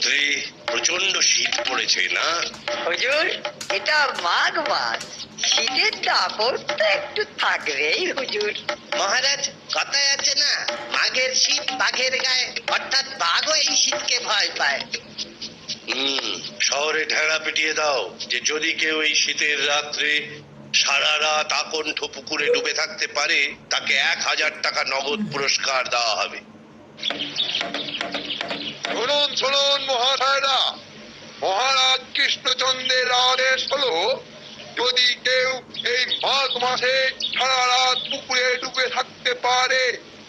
মন্ত্রী, প্রচন্ড শীত পড়েছে না? হুজুর, এটা মাঘ মাস, শীতের দাপট তো একটু থাকবেই হুজুর। মহারাজ, কথায় আছে না, মাঘের শীত বাঘের গায়ে, অর্থাৎ বাঘও এই শীতকে ভয় পায়। শহরে ঢেড়া পিটিয়ে দাও যে যদি কেউ এই শীতের রাত্রে সারা রাত আকণ্ঠ পুকুরে ডুবে থাকতে পারে তাকে 1000 টাকা নগদ পুরস্কার দেওয়া হবে। শুনুন শুনুন মহাশয়রা, মহারাজ কৃষ্ণচন্দ্রের আদেশ হলো, যদি কেউ এই মাঘ মাসে সারা রাত পুকুরে ডুবে থাকতে পারে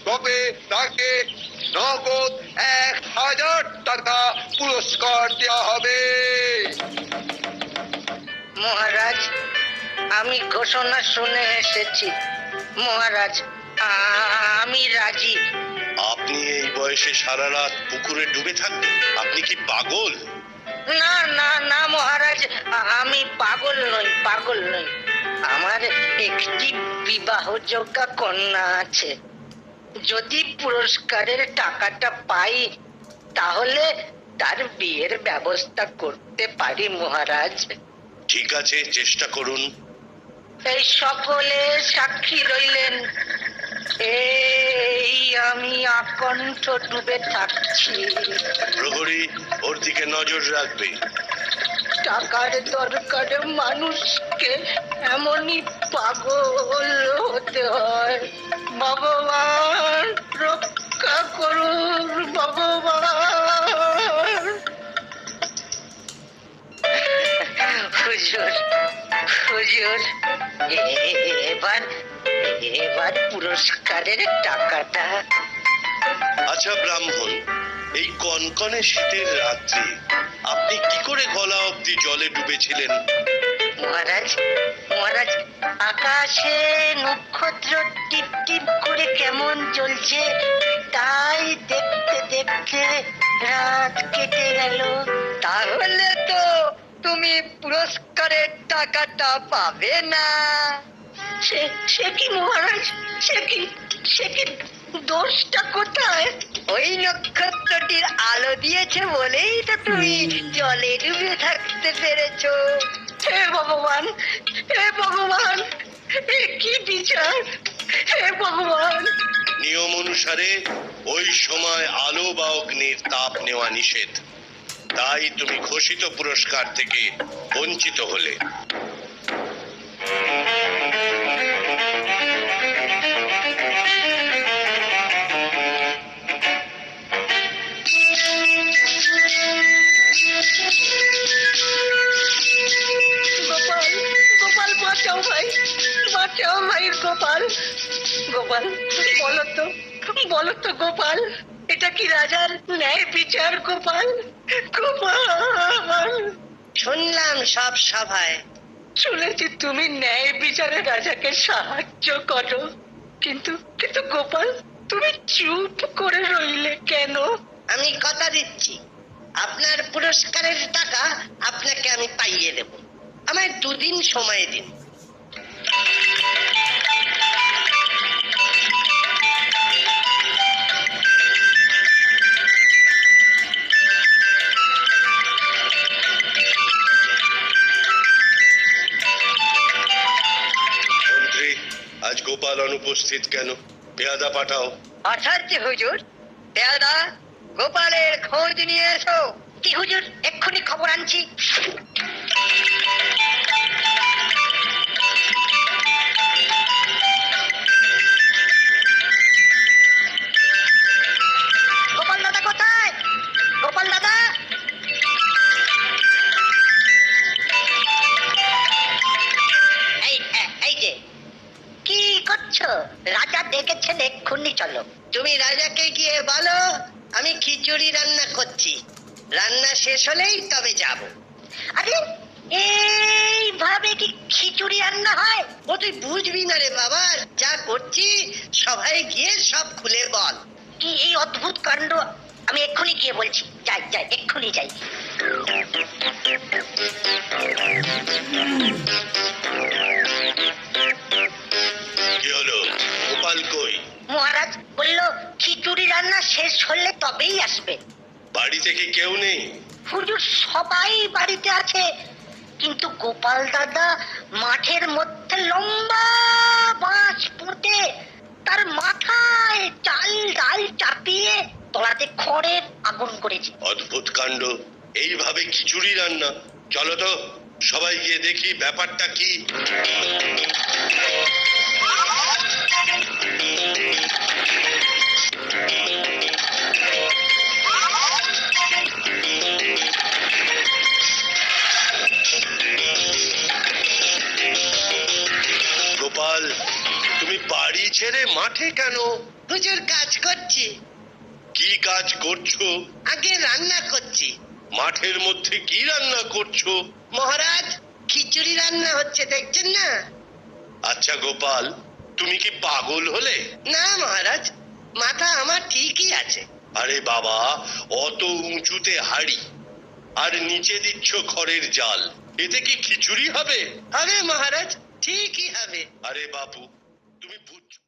তবে তাকে নগদ 1000 টাকা পুরস্কার দেওয়া হবে। মহারাজ, আমি ঘোষণা শুনে এসেছি। মহারাজ, আমি রাজি। আপনি এই বয়সে সারা রাত পুকুরে ডুবে থাকবেন? আপনি কি পাগল? না না না মহারাজ, আমি পাগল নই, পাগল নই। আমার একটি বিবাহযোগ্য কন্যা আছে। যদি পুরস্কারের টাকাটা পাই তাহলে তার বিয়ের ব্যবস্থা করতে পারি মহারাজ। ঠিক আছে, চেষ্টা করুন। এই সকলে সাক্ষী রইলেন, এই আমি আকণ্ঠ ডুবে থাকছি। প্রহরী ওর দিকে নজর রাখবে। টাকার দরকারে মানুষকে এমনই পাগল হতে হয়। ভগবান রক্ষা করুন, ভগবান। হুজুর, হুজুর, এবার এবার পুরস্কারের টাকাটা। আচ্ছা ব্রাহ্মণ, এই কনকনে শীতের রাত্রে আপনি কি করে গলা অবধি জলে ডুবেছিলেন? মহারাজ, মহারাজ, আকাশে নক্ষত্র টিপ টিপ করে কেমন জ্বলছে তাই দেখতে দেখতে রাত কেটে গেল। তাহলে তো তুমি পুরস্কারের টাকাটা পাবে না। সে কি মহারাজ, সে কি দোষটা কোথায়? ওই নক্ষত্রটির আলো দিয়েছে বলেই তো তুমি জলে ডুবে থাকতে পেরেছো। হে ভগবান, হে ভগবান, এ কি বিচার! হে ভগবান! নিয়ম অনুসারে ওই সময় আলো বা অগ্নির তাপ নেওয়া নিষেধ। তাই তুমি ঘোষিত পুরস্কার থেকে বঞ্চিত হলে। গোপাল, গোপাল, বাঁচাও ভাই, বাঁচাও ভাই। গোপাল, গোপাল, বলো তো গোপাল, এটা কি রাজার ন্যায় বিচার? গোপাল, গোপাল। শুনলাম সব সভায়। শুনেছি তুমি ন্যায় বিচারে রাজাকে সাহায্য করো, কিন্তু কিন্তু গোপাল, তুমি চুপ করে রইলে কেন? আমি কথা দিচ্ছি, আপনার পুরস্কারের টাকা আপনাকে আমি পাইয়ে দেব। আমায় 2 দিন সময় দিন। মন্ত্রী, আজ গোপাল অনুপস্থিত কেন? পেয়াদা পাঠাও। আচার্য হুজুর, পেয়াদা গোপালের খোঁজ নিয়ে এসো। কি হুজুর, এক্ষুনি খবর আনছি। গোপাল দাদা কোথায়? গোপাল দাদা! এই যে, কি করছো? রাজা ডেকেছেন, এক্ষুনি চলো। তুমি রাজাকে গিয়ে বলো আমি খিচুড়ি রান্না করছি, রান্না শেষ হলেই তবে যাব। আরে, এইভাবে কি খিচুড়ি রান্না হয়? ও তুই বুঝবি না রে বাবা, যা করছি সবাই গিয়ে সব খুলে বল। কি এই অদ্ভুত কাণ্ড! আমি এক্ষুনি গিয়ে বলছি। যাই যাই, এক্ষুনি যাই। কি হলো? গোপাল কই? মহারাজ বলল খিচুড়ি রান্না শেষ হলে তবেই আসবে। বাড়িতে কি কেউ নেই? হুজুর সবাই বাড়িতে আছে, কিন্তু গোপাল দাদা মাঠের মধ্যে লম্বা বাঁশ পুঁতে তার মাথায় চাল ডাল চাপিয়ে তলাতে খড়ের আগুন করেছে। অদ্ভুত কাণ্ড, এইভাবে খিচুড়ি রান্না? চলো তো সবাই গিয়ে দেখি ব্যাপারটা কি। গোপাল, তুমি বাড়ি ছেড়ে মাঠে কেন? হুজুর কাজ করছি। কি কাজ করছো? আগে রান্না করছি। মাঠের মধ্যে কি রান্না করছো? মহারাজ, খিচুড়ি রান্না হচ্ছে, দেখছেন না? আচ্ছা গোপাল, তুমি কি পাগল হলে? না মহারাজ, মাথা আমার ঠিকই আছে। আরে বাবা, অত উঁচুতে হাড়ি আর নিচে দিচ্ছ খড়ের জাল, এতে কি খিচুড়ি হবে? হবে মহারাজ, ঠিকই হবে। আরে বাপু, তুমি বুঝছো